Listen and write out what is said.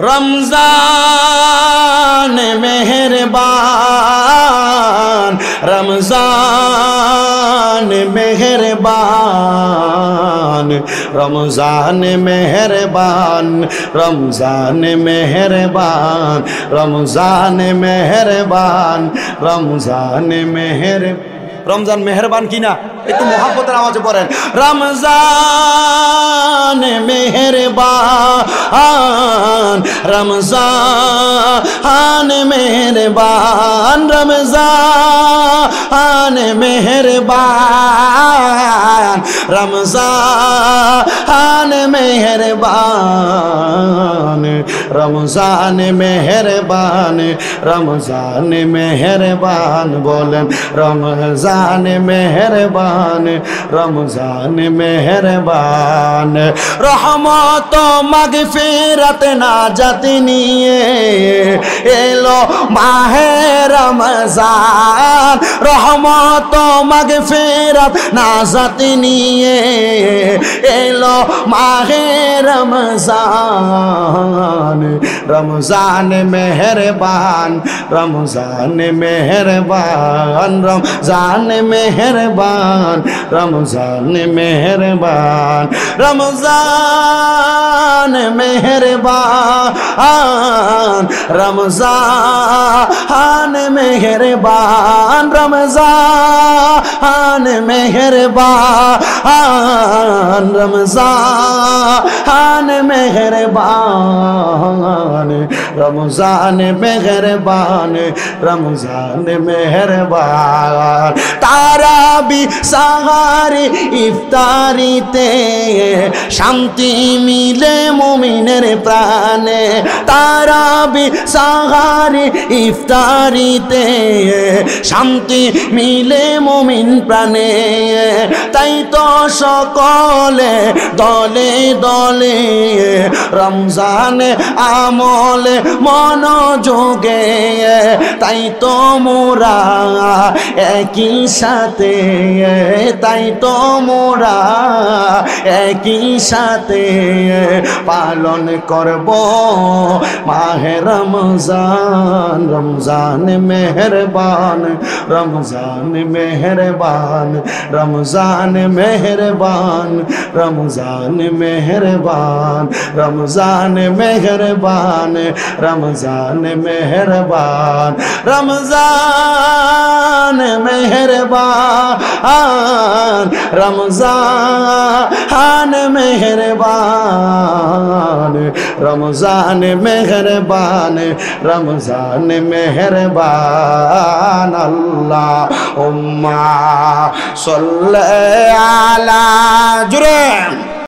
रमजान मेहरबान, रमजान मेहरबान, रमजान मेहरबान, रमजान मेहरबान, रमजान मेहरबान, रमजान मेहर रमजान मेहरबान की ना একটু মোহাব্বতের আওয়াজে পড়েন রমজান মেহেরবান, রমজান মেহেরবান, রমজান মেহেরবান, রমজান মেহেরবান, রমজান মেহেরবান, রমজান মেহেরবান বলেন রমজান মেহেরবান, রমজান মেহেরবান, রহমত মাগফিরাত নাজাত নিয়ে এলো মাহে রমজান, রহমত মাগফিরাত নাজাত নিয়ে এলো মাহে রমজান, রমজান মেহেরবান, রমজান মেহেরবান, রমজান মেহেরবান, রমজান মেহেরবান, রমজান মেহেরবান, রমজান মেহেরবান, রমজান মেহেরবান, রমজান মেহেরবান, রমজান মেহেরবান, রমজান মেহেরবান, তারাবি সাহারি ইফতারিতে শান্তি মিলে মুমিনের প্রাণে, তারাবি সাহারি ইফতারিতে শান্তি মিলে মুমিন প্রাণে, তাই তো সকলে দলে দলে রমজানে আমলে মনোযোগে, তাই তো মোরা একই সাথে, তাই তো মোরা একই সাথে পালন করব মাহে রমজান, রমজান মেহেরবান, রমজান মেহেরবান, রমজান মেহেরবান, রমজান মেহেরবান, রমজান মেহেরবান, রমজান মেহেরবান, রমজান মেহেরবান, রমজান মেহেরবান, রমজান মেহেরবান, রমজান মেহেরবান, আল্লাহুম্মা সাল্লি আলা জুরে।